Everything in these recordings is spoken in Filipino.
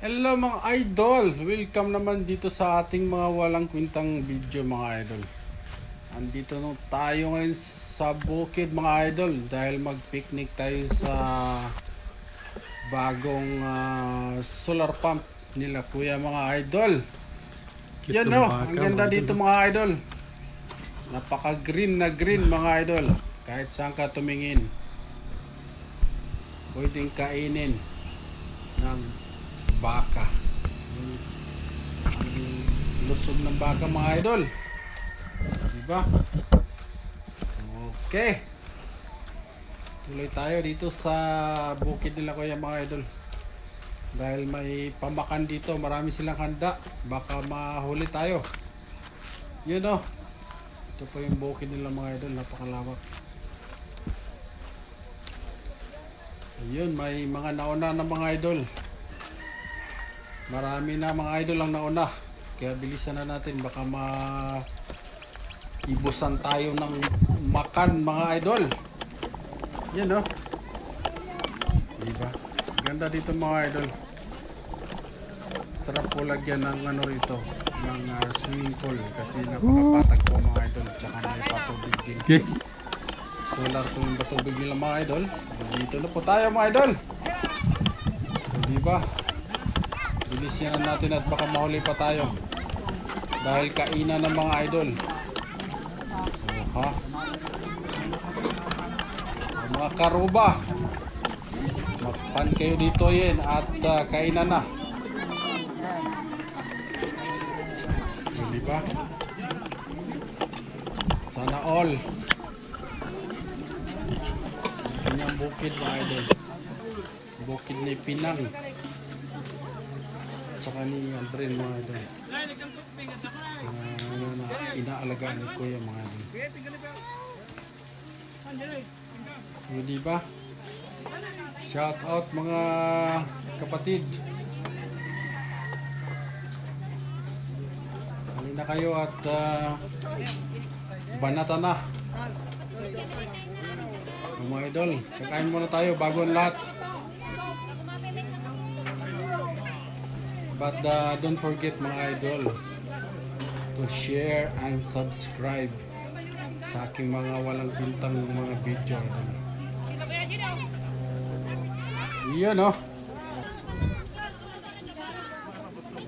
Hello mga idol! Welcome naman dito sa ating mga walang kwintang video mga idol. Andito nung tayo ngayon sa bukid mga idol dahil mag-picnic tayo sa bagong solar pump nila kuya mga idol. Yan o, ang ganda dito mga idol. Napaka green na green mga idol. Kahit saan ka tumingin, pwedeng kainin ng baka. Ang lusog ng baka mga idol. Diba? Okay. Tuloy tayo dito sa bukid nila kuya mga idol. Dahil may pamakan dito, marami silang handa. Baka mahuli tayo. Yun o. Ito po yung bukid nila mga idol, napakalawak. Ayun, may mga nauna na mga idol. Marami na mga idol ang nauna. Kaya bilisan na natin, baka ibusan tayo ng makan mga idol. Yan o. Diba? Ganda dito mga idol. Sarap po lagyan ng ano rito, ng swimming pool kasi napakapatag po mga idol. Tsaka may patubig din. Okay. Solar po yung patubig nila mga idol. Dito na po tayo mga idol. So, diba? Bilisan na natin at baka mahuli pa tayo. Dahil kainan ng mga idol. So, ha? Mga karuba. Magpan kayo dito yan at kainan na. So, diba? Sana all. Kanyang bukid mga idol. Bukid ni Pinang. Tsaka ni Aldrin mga idol. Yun na inaalagaan ni Kuya mga idol. So, diba? Shout out mga kapatid. Halina kayo at banata na. Mga idol, kakain muna tayo bago ang lahat. But don't forget mga idol to share and subscribe sa aking mga walang kwintang mga video. Iyon o.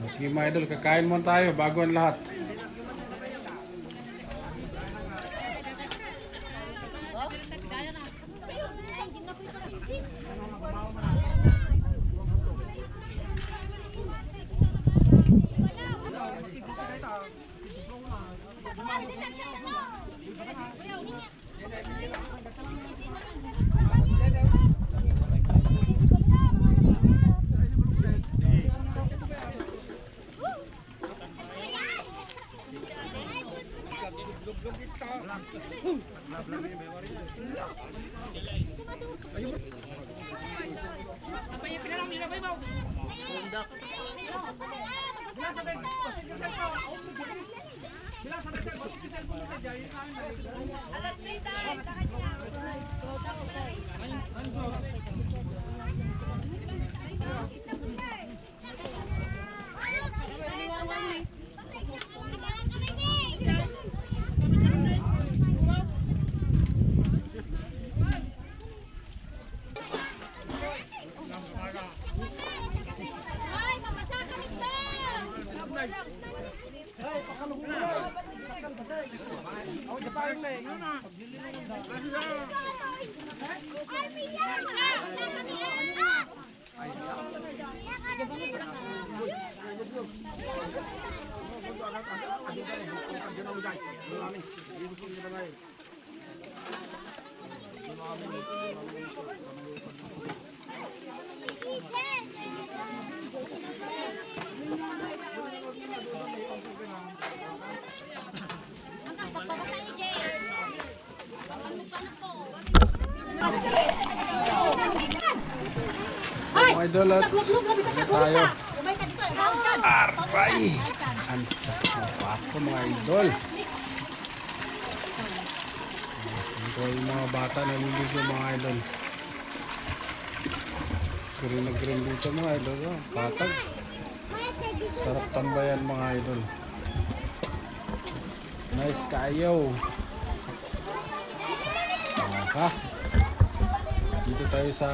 Sige mga idol, kakain muna tayo bago ang lahat. Mga idol at tayo. Aray! Ang sakit ng pato mga idol. Ito yung mga bata naliligo mga idol. Green na green dito mga idol. Oh. Patag. Sarap tambayan mga idol. Nice kayo. Ha? Dito tayo sa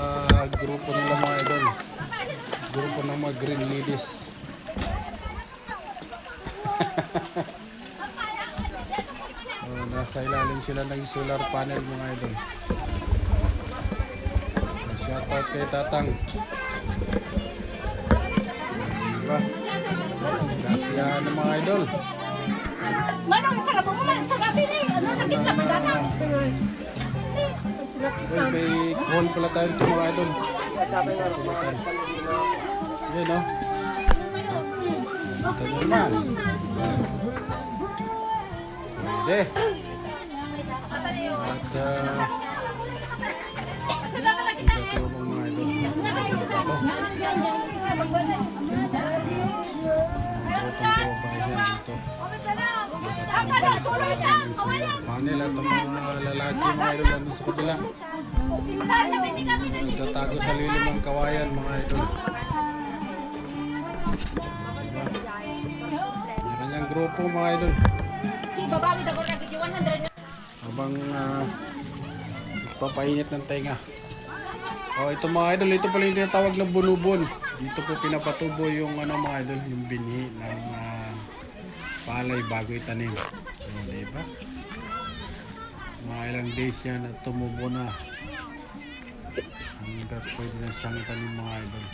grupo nila mga idol. Grupo ng mga green ladies. Oh, nasa ilalim sila ng solar panel mga idol. Shoutout kay Tatang. Diba? Kasya ng mga idol. Well, may call pala tayo ito mga idol. Yan o. Ito nyo naman. Pwede. At isa tayo mga idol. Ito. Ang kawabayan dito. Panel at ang mga lalaki mga idol nandun sa kabila. Nagtatago sa lilim ng kawayan mga idol. Diba? Kanyang grupo mga idol. Habang papainit ng tenga. Oh, ito mga idol, ito pala yung tinatawag na bunubon. Dito po pinapatubo yung mga idol, yung binhi ng palay bago itanim. Oh, diba? Mga ilang days yan at tumubo na. Hanggat pwede na siyang itanim mga idol.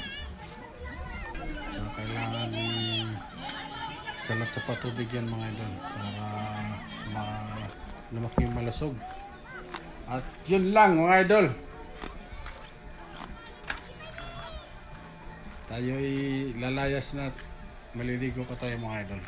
So, kailangan salat sa patubig yan mga idol para lumaki yung malusog. At yun lang mga idol. Tayo'y lalayas na at maliligo pa tayo mga idol.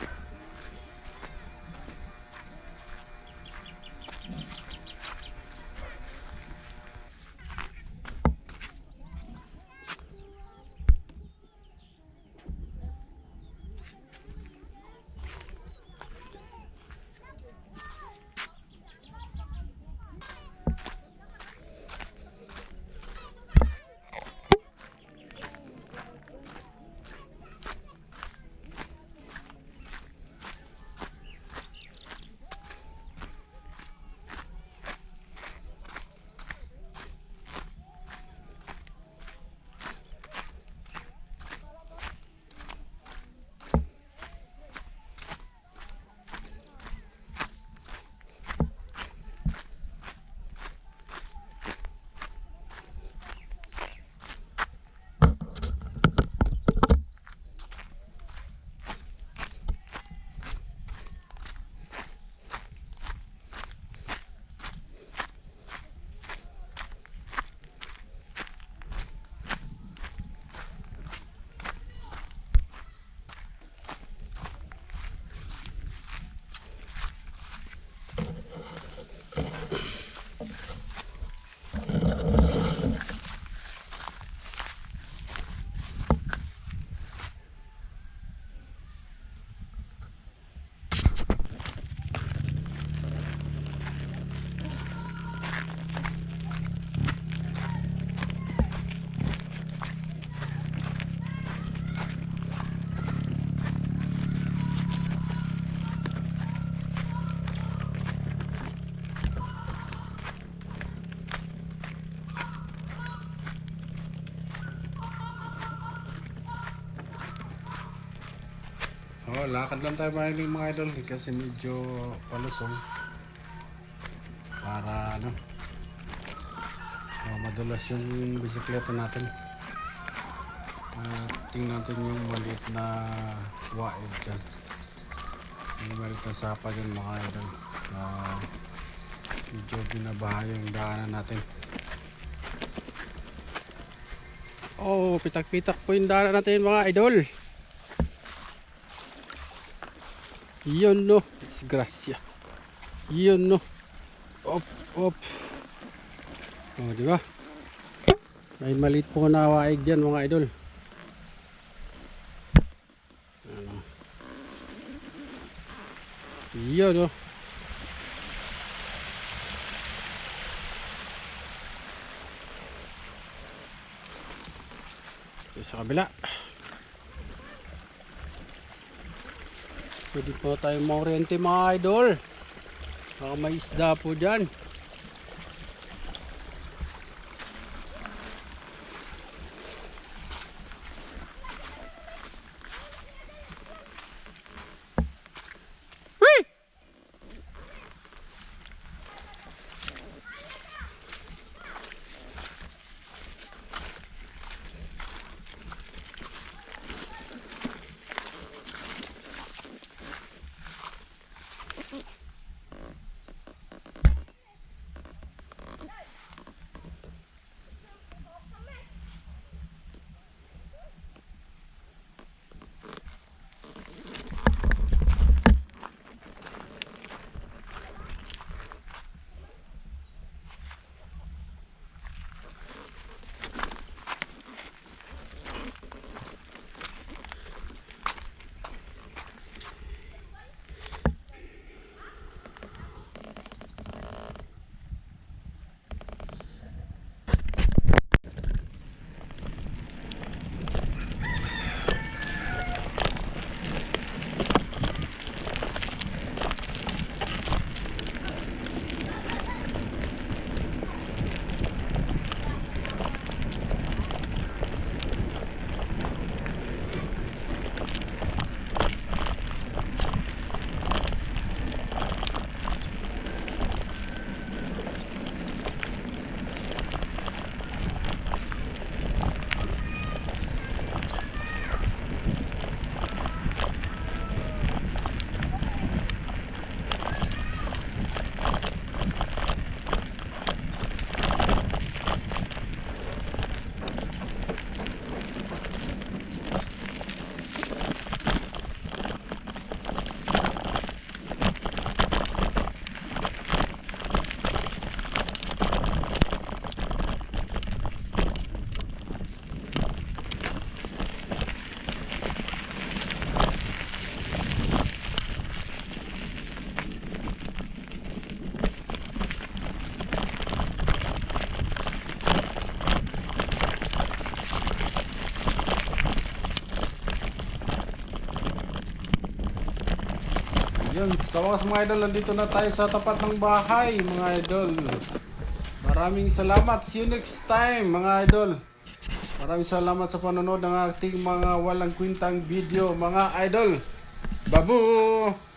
Oh, lakad lang tayo mga idol kasi medyo palusong para madulas yung bisikleta natin. Tingnan natin yung maliit na waid dyan, yung maliit na sapa dyan mga idol. Medyo binabaha yung daanan natin. Oh, pitak-pitak po yung daanan natin mga idol. Yun no, disgrasya. Yun no. Op, op. Oh, di ba? May maliit po na waig diyan mga idol. Ano? Yun no. sa kabila. Pwede po tayong maoriente mga idol. Baka may isda po dyan. Yun, sa mga idol, nandito na tayo sa tapat ng bahay mga idol. Maraming salamat. See you next time mga idol. Maraming salamat sa panonood ng ating mga walang kwintang video mga idol. Babu!